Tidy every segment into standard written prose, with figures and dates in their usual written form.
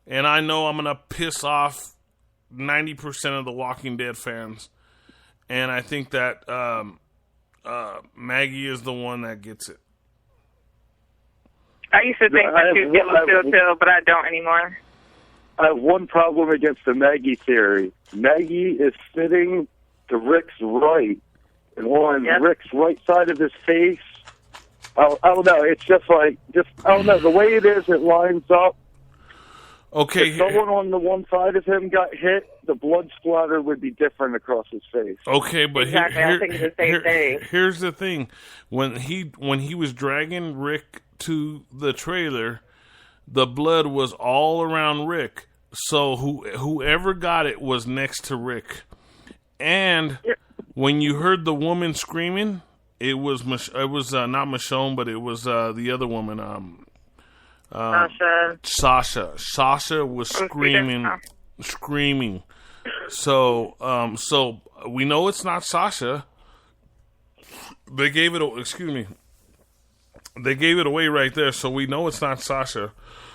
and I know I'm gonna piss off 90% of the Walking Dead fans, and I think that Maggie is the one that gets it. I used to think that she was still, but I don't anymore. I have one problem against the Maggie theory. Maggie is sitting to Rick's right, and on Rick's right side of his face. I don't know. It's just I don't know. The way it is, it lines up. Okay. If someone on the one side of him got hit, the blood splatter would be different across his face. Okay, but exactly. I think it's the same thing. Here's the thing: when he was dragging Rick to the trailer, the blood was all around Rick. So whoever got it was next to Rick. And when you heard the woman screaming, it was not Michonne, but it was the other woman. Sasha. Sasha was screaming. So we know it's not Sasha. They gave it. Excuse me. They gave it away right there, so we know it's not Sasha.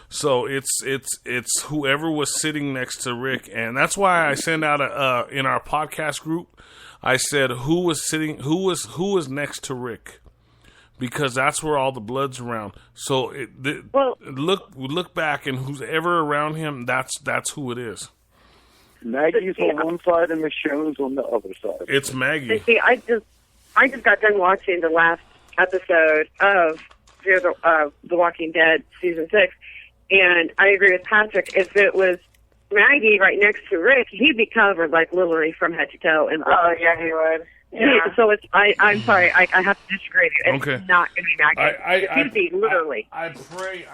So it's whoever was sitting next to Rick, and that's why I sent out in our podcast group. I said who was next to Rick, because that's where all the blood's around. So look back, and who's ever around him, that's who it is. Maggie's on one side and Michonne's on the other side. It's Maggie. See, I just got done watching the last episode of The Walking Dead season 6. And I agree with Patrick. If it was Maggie right next to Rick, he'd be covered like literally from head to toe. And yeah, he would. Yeah. So I'm sorry. I have to disagree with you. It's okay. not going to be Maggie. He'd be literally. I pray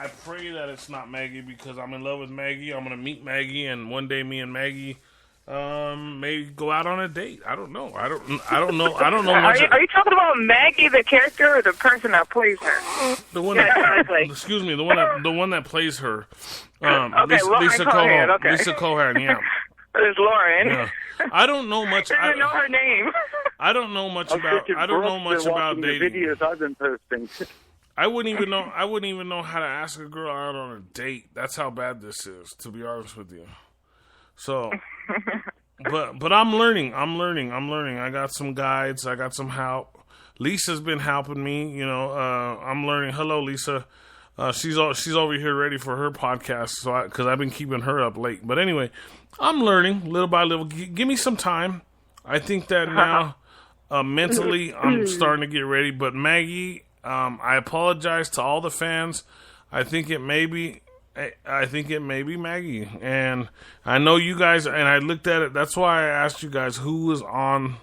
that it's not Maggie, because I'm in love with Maggie. I'm going to meet Maggie, and one day me and Maggie may go out on a date. I don't know. I don't know. I don't know much. Are you talking about Maggie, the character, or the person that plays her? The one excuse me, the one that plays her. Okay, Lisa Cohan. Okay. Lisa Cohan. Yeah. It's Lauren. Yeah. I don't know much. I don't know her name. I don't know much about dating. The videos I've been posting. I wouldn't even know how to ask a girl out on a date. That's how bad this is, to be honest with you. So, but I'm learning. I got some guides. I got some help. Lisa's been helping me. I'm learning. Hello, Lisa. She's over here ready for her podcast. Because I've been keeping her up late. But anyway, I'm learning little by little. Give me some time. I think that now mentally I'm starting to get ready. But Maggie, I apologize to all the fans. I think it may be Maggie, and I know you guys, and I looked at it. That's why I asked you guys who was on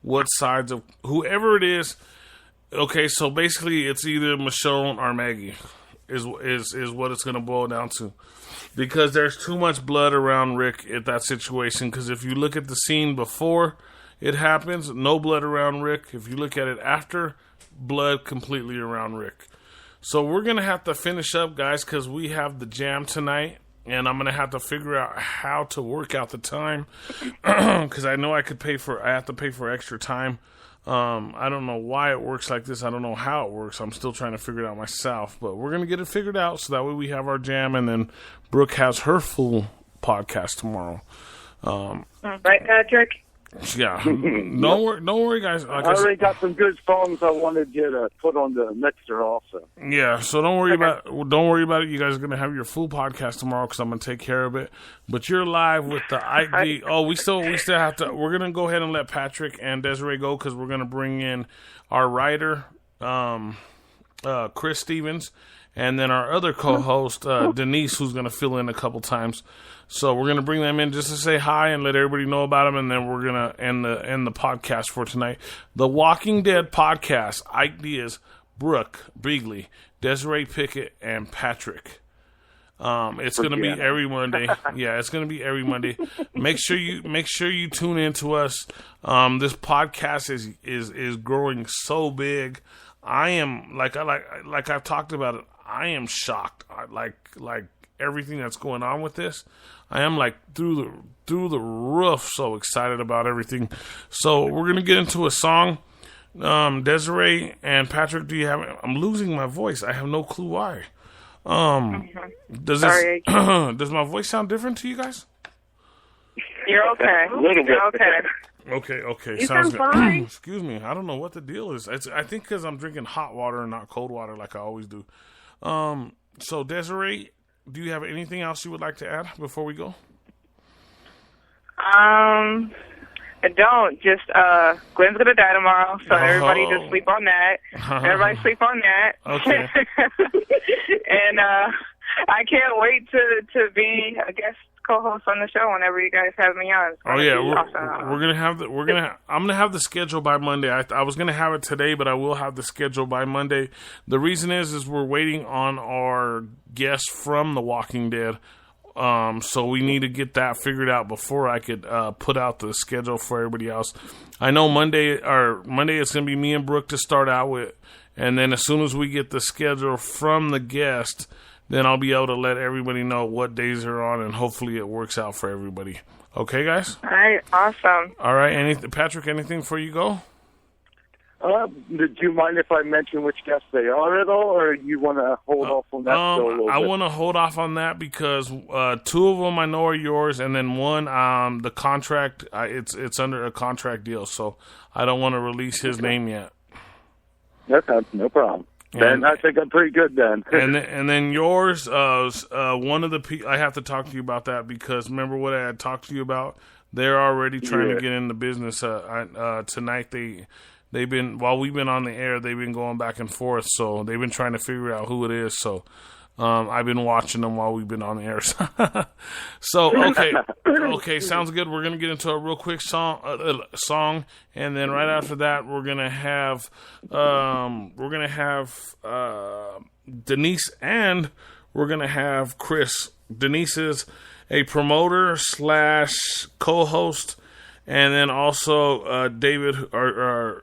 what sides of whoever it is. Okay, so basically it's either Michonne or Maggie is what it's going to boil down to, because there's too much blood around Rick at that situation. Because if you look at the scene before it happens, no blood around Rick. If you look at it after, blood completely around Rick. So we're going to have to finish up, guys, because we have the jam tonight, and I'm going to have to figure out how to work out the time, because I know I have to pay for extra time. I don't know why it works like this. I don't know how it works. I'm still trying to figure it out myself, but we're going to get it figured out, so that way we have our jam, and then Brooke has her full podcast tomorrow. Right, Patrick? Yeah, don't worry, guys. I already got some good songs I wanted you to put on the mixer also. Yeah, so don't worry about it. You guys are gonna have your full podcast tomorrow, because I'm gonna take care of it. But you're live with the ID. Oh, we still have to. We're gonna go ahead and let Patrick and Desiree go, because we're gonna bring in our writer, Chris Stevens, and then our other co-host, Denise, who's gonna fill in a couple times. So we're going to bring them in just to say hi and let everybody know about them, and then we're going to end the podcast for tonight. The Walking Dead podcast, Ike Diaz, Brooke Beagley, Desiree Pickett, and Patrick. It's going to be every Monday. Yeah, it's going to be every Monday. Make sure you tune in to us. This podcast is growing so big. I am like I've talked about it. I am shocked. Like everything that's going on with this. I am like through the roof, so excited about everything. So we're gonna get into a song. Desiree and Patrick, do you have? I'm losing my voice. I have no clue why. Does Sorry. does my voice sound different to you guys? You're okay. A little bit. You're okay. Okay, You sounds sound good. fine. Excuse me, I don't know what the deal is. I think because I'm drinking hot water and not cold water like I always do. So Desiree, do you have anything else you would like to add before we go? I don't. Just Gwen's gonna die tomorrow, so everybody just sleep on that. Everybody sleep on that. Okay. And I can't wait to be a guest co-host on the show whenever you guys have me on. Oh yeah, Awesome. we're gonna have I'm gonna have the schedule by Monday. I was gonna have it today, but I will have the schedule by Monday. The reason is we're waiting on our guest from The Walking Dead. So we need to get that figured out before I could put out the schedule for everybody else. I know Monday it's gonna be me and Brooke to start out with, and then as soon as we get the schedule from the guest, then I'll be able to let everybody know what days are on, and hopefully it works out for everybody. Okay, guys? All right, awesome. All right, Patrick, anything before you go? Do you mind if I mention which guests they are at all, or you want to hold off on that still a little bit? I want to hold off on that because two of them I know are yours, and then one, the contract, it's under a contract deal, so I don't want to release his name yet. Okay, no problem. Then I think I'm pretty good then. and then yours, one of the I have to talk to you about that because remember what I had talked to you about? They're already trying to get in the business. Tonight they've been, while we've been on the air, they've been going back and forth. So they've been trying to figure out who it is. So I've been watching them while we've been on the air. So okay, sounds good. We're gonna get into a real quick song, and then right after that, we're gonna have Denise and we're gonna have Chris. Denise is a promoter / co-host. And then also David or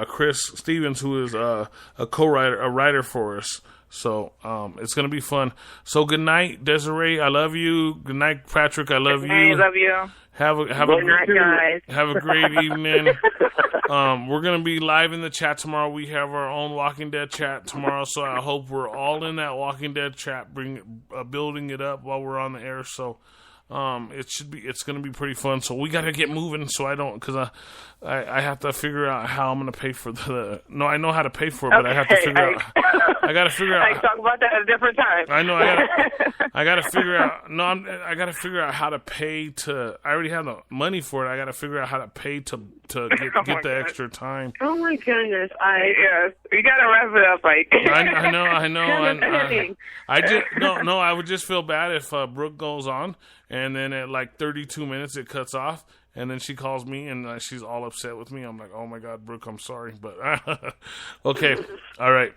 Chris Stevens, who is a writer for us. So it's gonna be fun. So good night, Desiree. I love you. Good night, Patrick. I love you. I love you. Have a Good night, guys. Have a great evening. We're gonna be live in the chat tomorrow. We have our own Walking Dead chat tomorrow, so I hope we're all in that Walking Dead chat, building it up while we're on the air. So. It's going to be pretty fun. So we got to get moving. So because I have to figure out how I'm going to pay for no, I know how to pay for it, but I have to figure out, I got to figure out. I talk about that at a different time. I know. I got to figure out, I got to figure out how to pay I already have the money for it. I got to figure out how to pay to get the extra time. Oh my goodness! Yes, you gotta wrap it up, Ike. I know. I would just feel bad if Brooke goes on and then at like 32 minutes it cuts off, and then she calls me and she's all upset with me. I'm like, oh my God, Brooke, I'm sorry, but okay, all right.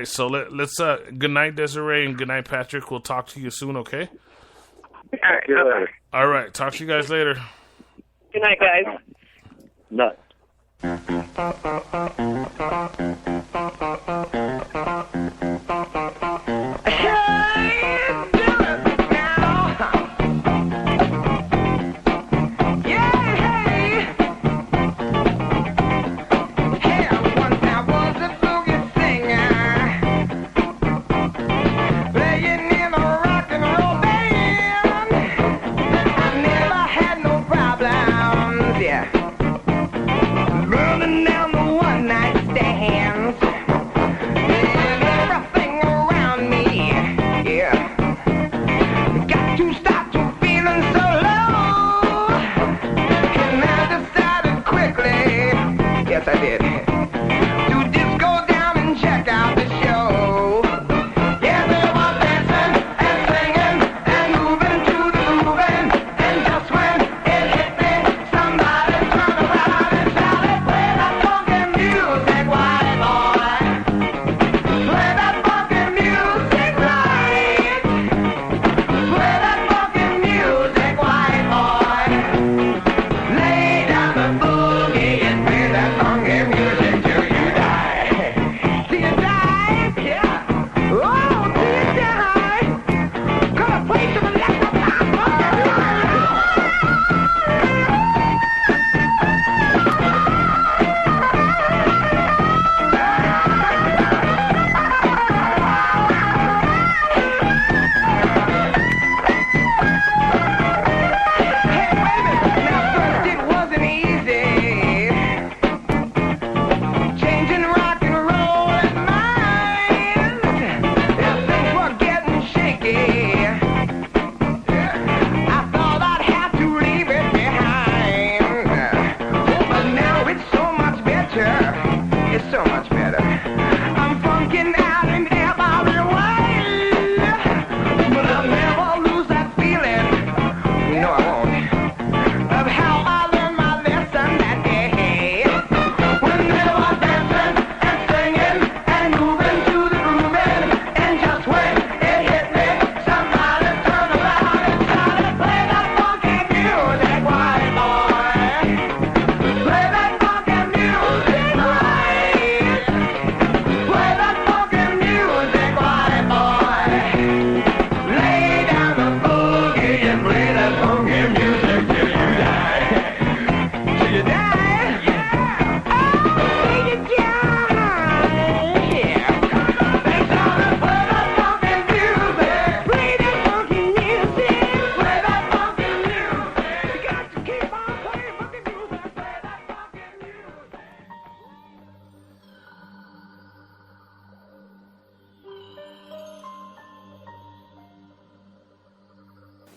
So let's good night, Desiree, and good night, Patrick. We'll talk to you soon, okay? All right, okay. All right, talk to you guys later. Good night, guys. Night. Burning down the one night stands.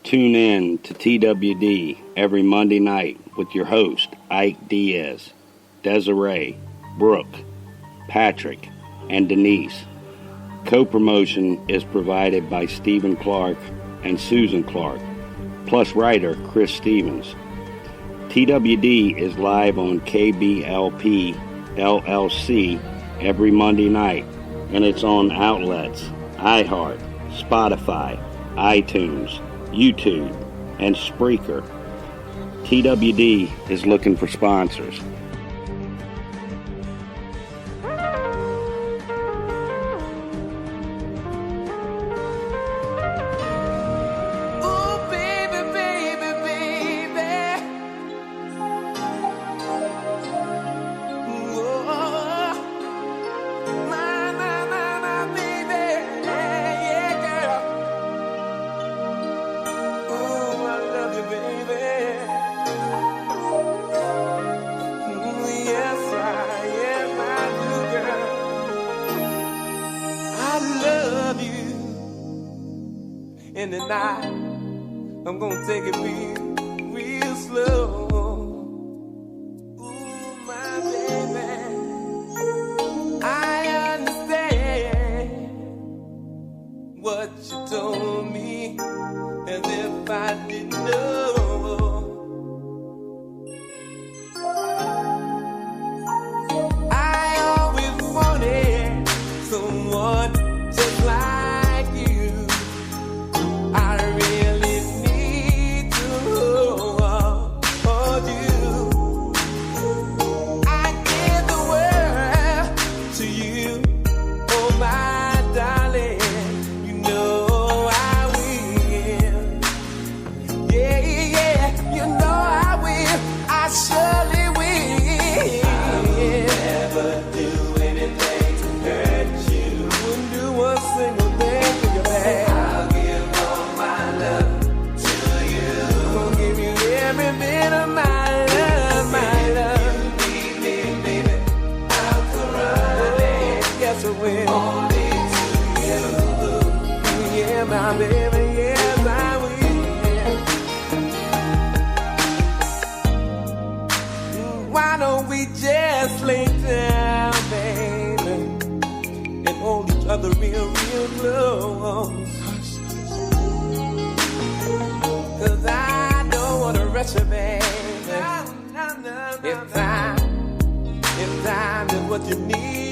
Tune in to TWD every Monday night with your host, Ike Diaz, Desiree, Brooke, Patrick, and Denise. Co-promotion is provided by Stephen Clark and Susan Clark, plus writer Chris Stevens. TWD is live on KBLP LLC every Monday night, and it's on outlets iHeart, Spotify, iTunes, YouTube, and Spreaker. TWD is looking for sponsors. In the night, I'm gonna take it real slow. Ooh, my baby, I understand what you told me, as if I didn't know. I always wanted someone just like you. I really need to hold you. I give the world to you, oh my darling. You know I will. Yeah, yeah, you know I will. I surely will. I'll never do anything to hurt you. Wouldn't do one single thing for your back. Every bit of my love, my love. If you need me, baby, I'll come running. Yes, I will. Only to you. Yeah, my baby, yes, I will. Why don't we just lay down, baby, and hold each other real, real close? 'Cause I wanna rush you, baby. If time is what you need.